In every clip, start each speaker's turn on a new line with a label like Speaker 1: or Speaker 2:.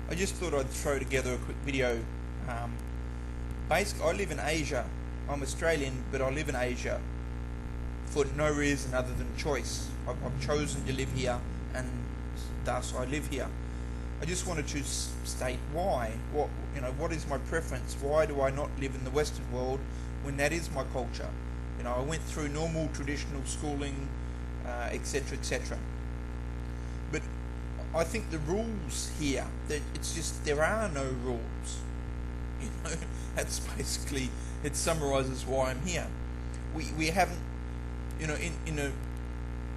Speaker 1: I just thought I'd throw together a quick video. Um, Basically, I live in Asia. I'm Australian, but I live in Asia for no reason other than choice. I've chosen to live here, and thus I live here. I just wanted to state why. What is my preference? Why do I not live in the Western world when that is my culture? I went through normal traditional schooling, etc., etc. But I think the rules here, that it's just there are no rules. You know, that's basically, it summarizes why I'm here. We haven't,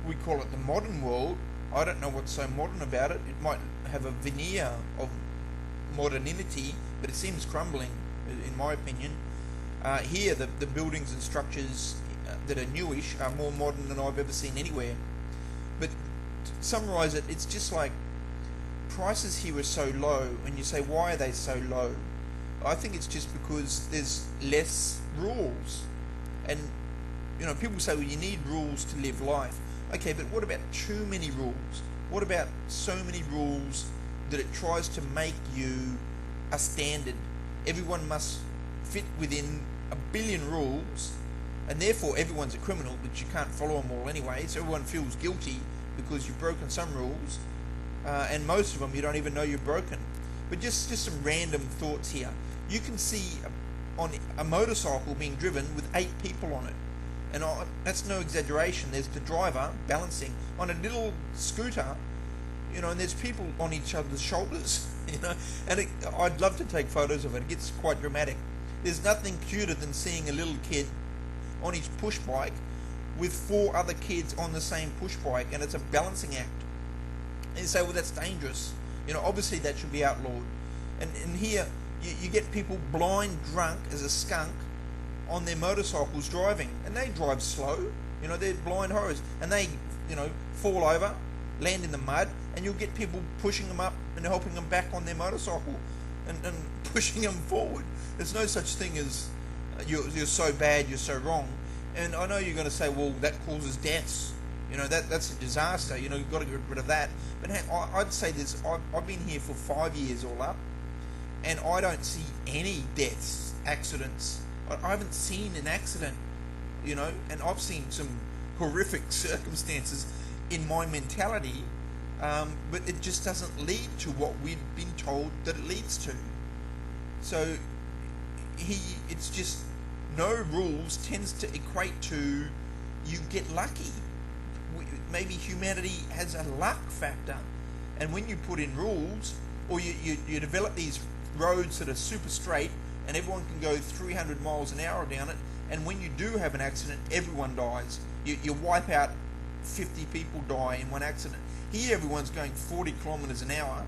Speaker 1: we call it the modern world. I don't know what's so modern about it. It might have a veneer of modernity, but it seems crumbling, in my opinion. Here, the buildings and structures that are newish are more modern than I've ever seen anywhere. But to summarize it, it's just like prices here are so low, and you say, why are they so low? I think it's just because there's less rules. And, people say, well, you need rules to live life. Okay, but what about too many rules? What about so many rules that it tries to make you a standard? Everyone must fit within a billion rules, and therefore everyone's a criminal, but you can't follow them all anyway, so everyone feels guilty because you've broken some rules, and most of them you don't even know you've broken. But just some random thoughts here. You can see on a motorcycle being driven with 8 people on it. And that's no exaggeration. There's the driver balancing on a little scooter, and there's people on each other's shoulders, and I'd love to take photos of it. It gets quite dramatic. There's nothing cuter than seeing a little kid on his push bike with 4 other kids on the same push bike, and it's a balancing act. And you say, well, that's dangerous. Obviously that should be outlawed. And here, you get people blind drunk as a skunk on their motorcycles driving, and they drive slow. They're blind horrors, and they fall over, land in the mud, and you'll get people pushing them up and helping them back on their motorcycle and pushing them forward. There's no such thing as you're so bad, you're so wrong. And I know you're going to say, well, that causes deaths. That's a disaster. You've got to get rid of that. But I'd say this. I've been here for 5 years all up, and I don't see any deaths, accidents. I haven't seen an accident, and I've seen some horrific circumstances in my mentality, but it just doesn't lead to what we've been told that it leads to. So it's just no rules tends to equate to you get lucky. Maybe humanity has a luck factor, and when you put in rules, or you develop these roads that are super straight, and everyone can go 300 miles an hour down it, and when you do have an accident, everyone dies. You wipe out 50 people die in one accident. Here everyone's going 40 kilometers an hour,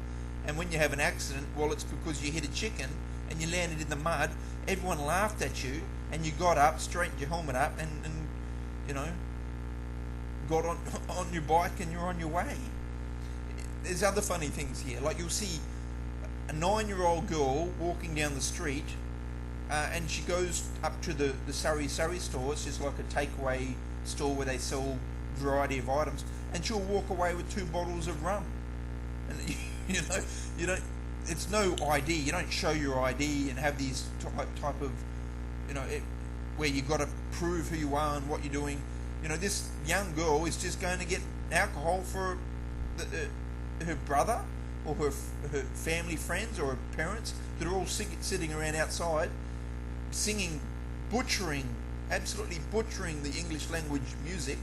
Speaker 1: and when you have an accident, well, it's because you hit a chicken and you landed in the mud. Everyone laughed at you, and you got up, straightened your helmet up, and got on your bike, and you're on your way. There's other funny things here, like you'll see a 9-year-old girl walking down the street, and she goes up to the Surrey store. It's just like a takeaway store where they sell a variety of items, and she'll walk away with 2 bottles of rum. And you don't. It's no ID. You don't show your ID and have these type of, where you got to prove who you are and what you're doing. This young girl is just going to get alcohol for her brother or her family friends or her parents that are all sitting around outside singing, absolutely butchering the English language music,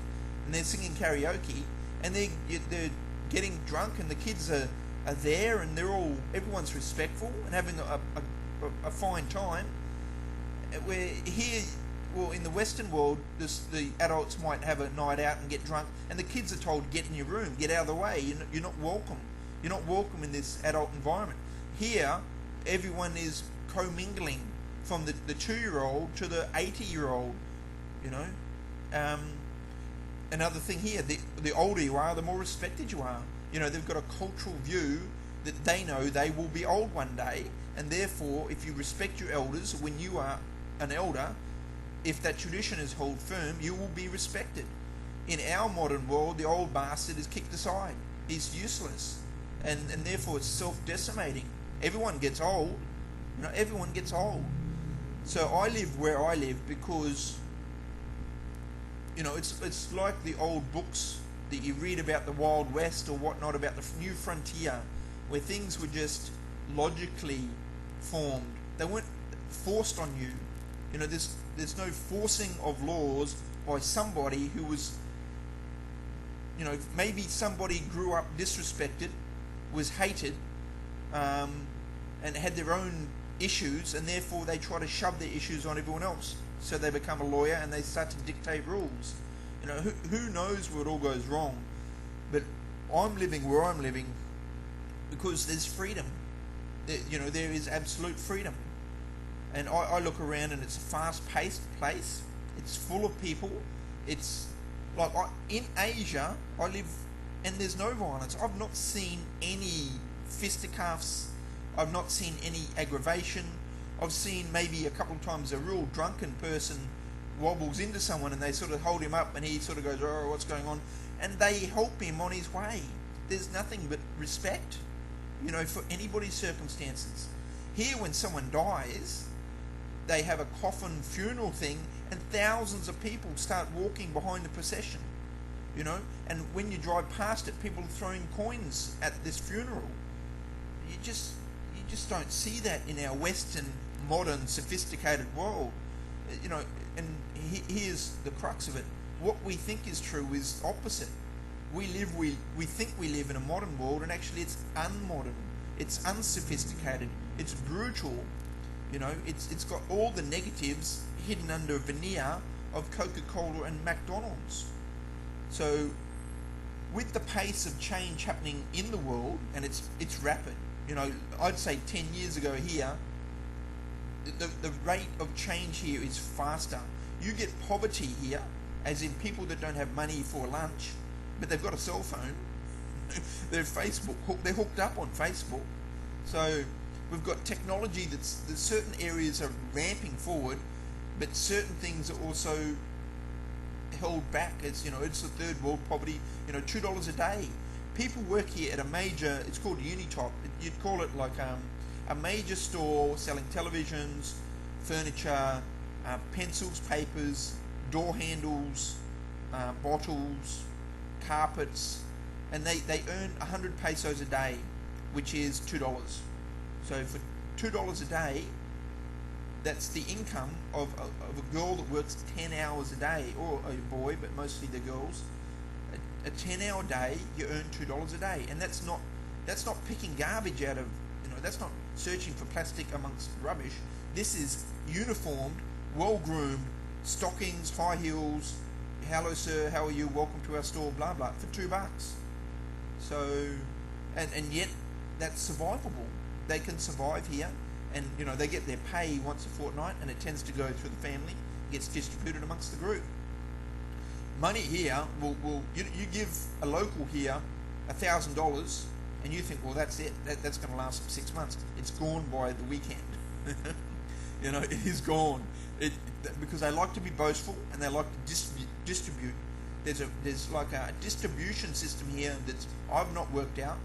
Speaker 1: and they're singing karaoke, and they're getting drunk, and the kids are there, and everyone's respectful and having a fine time. Where here, well, in the Western world, the adults might have a night out and get drunk, and the kids are told, get in your room, get out of the way, you're not welcome. You're not welcome in this adult environment. Here, everyone is commingling, from the 2-year-old to the 80-year-old, Another thing here, the older you are, the more respected you are. They've got a cultural view that they know they will be old one day, and therefore, if you respect your elders, when you are an elder, if that tradition is held firm, you will be respected. In our modern world, the old bastard is kicked aside. He's useless. And therefore it's self-decimating. Everyone gets old. Everyone gets old. So I live where I live because, it's like the old books that you read about the Wild West or whatnot, about the new frontier, where things were just logically formed. They weren't forced on you. There's no forcing of laws by somebody who was, maybe somebody grew up disrespected, was hated, and had their own issues, and therefore they try to shove their issues on everyone else. So they become a lawyer and they start to dictate rules. Who knows where it all goes wrong? But I'm living where I'm living because there's freedom. There is absolute freedom. And I look around and it's a fast-paced place. It's full of people. It's like in Asia, I live, and there's no violence. I've not seen any fisticuffs. I've not seen any aggravation. I've seen maybe a couple of times a real drunken person wobbles into someone and they sort of hold him up and he sort of goes, oh, what's going on? And they help him on his way. There's nothing but respect, for anybody's circumstances. Here, when someone dies, they have a coffin funeral thing and thousands of people start walking behind the procession, and when you drive past it, people are throwing coins at this funeral. You just don't see that in our Western, modern, sophisticated world. And here's the crux of it. What we think is true is opposite. We think we live in a modern world, and actually it's unmodern. It's unsophisticated. It's brutal. It's got all the negatives hidden under a veneer of Coca-Cola and McDonald's. So, with the pace of change happening in the world, and it's rapid. I'd say 10 years ago here, the rate of change here is faster. You get poverty here, as in people that don't have money for lunch, but they've got a cell phone. They're hooked up on Facebook. So we've got technology there's certain areas are ramping forward, but certain things are also held back. It's the third world poverty. $2 a day. People work here at a major, it's called Unitop. You'd call it like a major store selling televisions, furniture, pencils, papers, door handles, bottles, carpets, and they earn 100 pesos a day, which is $2. So for $2 a day, that's the income of a girl that works 10 hours a day, or a boy, but mostly the girls. A 10-hour day, you earn $2 a day, and that's not picking garbage out of, that's not searching for plastic amongst rubbish. This is uniformed, well-groomed, stockings, high heels, hello sir, how are you, welcome to our store, blah blah, for $2. So, and yet that's survivable. They can survive here, and they get their pay once a fortnight, and it tends to go through the family, gets distributed amongst the group. Money here will you give a local here $1,000, and you think, well, that's it. That's going to last them 6 months. It's gone by the weekend. It is gone. Because they like to be boastful and they like to distribute. There's like a distribution system here that I've not worked out.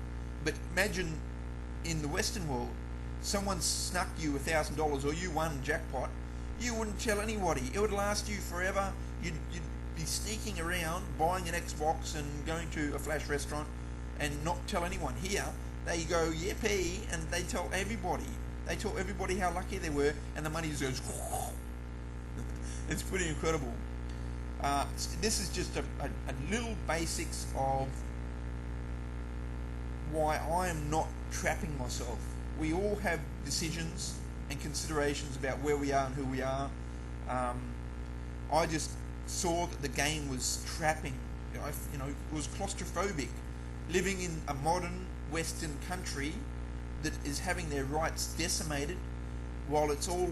Speaker 1: But imagine in the Western world, someone snuck you $1,000 or you won jackpot. You wouldn't tell anybody. It would last you forever. You'd be sneaking around, buying an Xbox and going to a flash restaurant and not tell anyone. Here, they go yippee and they tell everybody. They tell everybody how lucky they were, and the money just goes. It's pretty incredible. This is just a little basics of why I am not trapping myself. We all have decisions and considerations about where we are and who we are. I just saw that the game was trapping. It was claustrophobic. Living in a modern Western country that is having their rights decimated, while it's all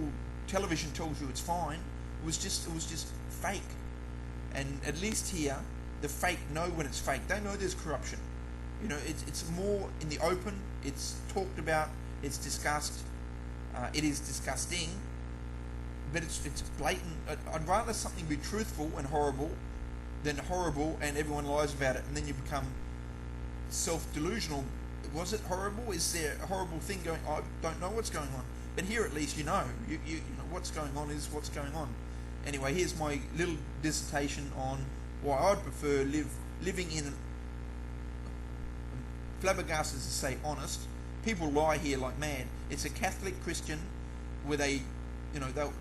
Speaker 1: television tells you it's fine. It was just fake. And at least here, the fake know when it's fake. They know there's corruption. It's more in the open. It's talked about. It's discussed. It is disgusting, but it's blatant. I'd rather something be truthful and horrible than horrible and everyone lies about it, and then you become self-delusional Was it horrible? Is there a horrible thing going? I don't know what's going on. But here at least you know. You know what's going on is what's going on. Anyway, here's my little dissertation on why I'd prefer living in flabbergasted to say honest. People lie here like mad. It's a Catholic Christian where they,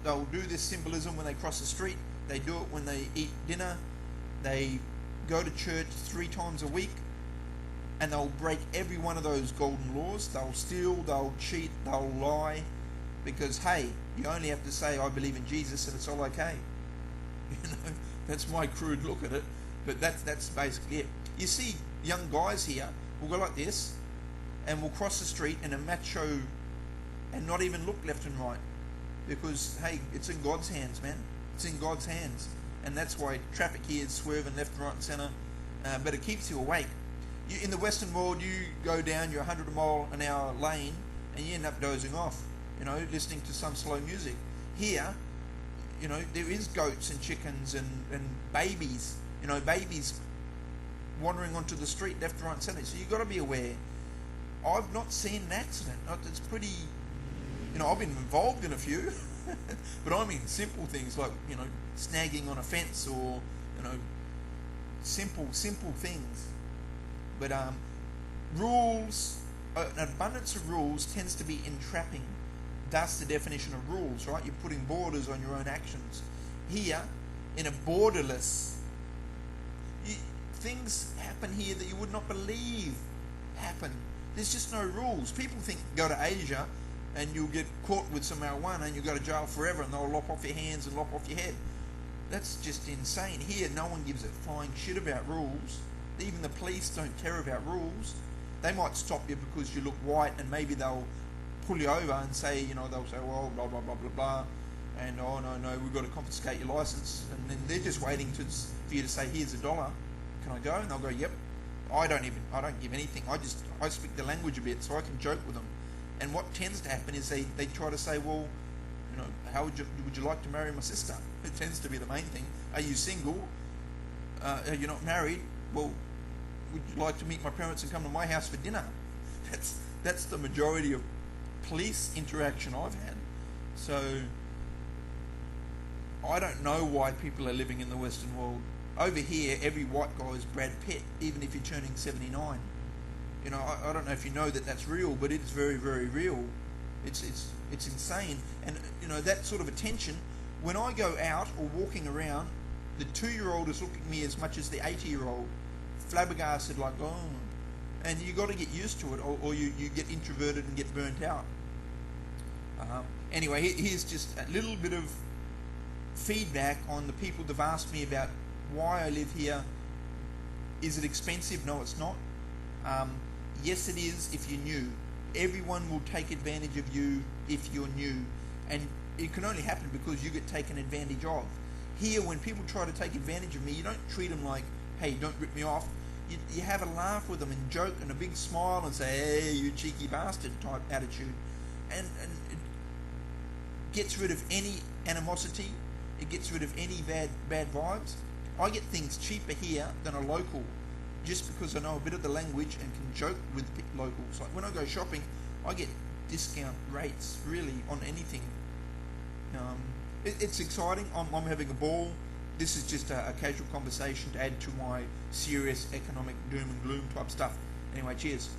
Speaker 1: they'll do this symbolism when they cross the street. They do it when they eat dinner. They go to church 3 times a week, and they'll break every one of those golden laws. They'll steal, they'll cheat, they'll lie, because hey, you only have to say I believe in Jesus and it's all okay. That's my crude look at it, but that's basically it. You see young guys here will go like this, and will cross the street in a macho and not even look left and right, because hey, it's in God's hands, man. It's in God's hands, and that's why traffic here is swerving left and right and centre, but it keeps you awake. In the Western world, you go down your 100-mile-an-hour lane and you end up dozing off, listening to some slow music. Here, there is goats and chickens and babies, babies wandering onto the street left, right and centre. So you've got to be aware. I've not seen an accident. It's pretty, I've been involved in a few, but I mean simple things like, snagging on a fence or, simple things. But rules, an abundance of rules tends to be entrapping. That's the definition of rules, right? You're putting borders on your own actions. Here, in a borderless, things happen here that you would not believe happen. There's just no rules. People think go to Asia and you'll get caught with some marijuana and you'll go to jail forever and they'll lop off your hands and lop off your head. That's just insane. Here, no one gives a flying shit about rules. Even the police don't care about rules. They might stop you because you look white, and maybe they'll pull you over and say, they'll say, well, blah, blah, blah, blah, blah, and oh, no, we've got to confiscate your license. And then they're just waiting for you to say, here's $1. Can I go? And they'll go, yep. I don't give anything. I speak the language a bit, so I can joke with them. And what tends to happen is they try to say, well, how would you like to marry my sister? It tends to be the main thing. Are you single? Are you not married? Well, would you like to meet my parents and come to my house for dinner? That's the majority of police interaction I've had. So I don't know why people are living in the Western world. Over here, every white guy is Brad Pitt, even if you're turning 79. I don't know if you know that that's real, but it's very, very real. It's insane. And that sort of attention, when I go out or walking around, the 2-year-old is looking at me as much as the 80-year-old, flabbergasted, like, oh. And you got to get used to it, or you get introverted and get burnt out. Anyway, here's just a little bit of feedback on the people that have asked me about why I live here. Is it expensive? No, it's not. Yes, it is if you're new. Everyone will take advantage of you if you're new, and it can only happen because you get taken advantage of. Here, when people try to take advantage of me, you don't treat them like, hey, don't rip me off. You have a laugh with them and joke and a big smile and say, hey, you cheeky bastard type attitude. And it gets rid of any animosity. It gets rid of any bad vibes. I get things cheaper here than a local just because I know a bit of the language and can joke with locals. Like when I go shopping, I get discount rates really on anything. It's exciting. I'm having a ball. This is just a casual conversation to add to my serious economic doom and gloom type stuff. Anyway, cheers.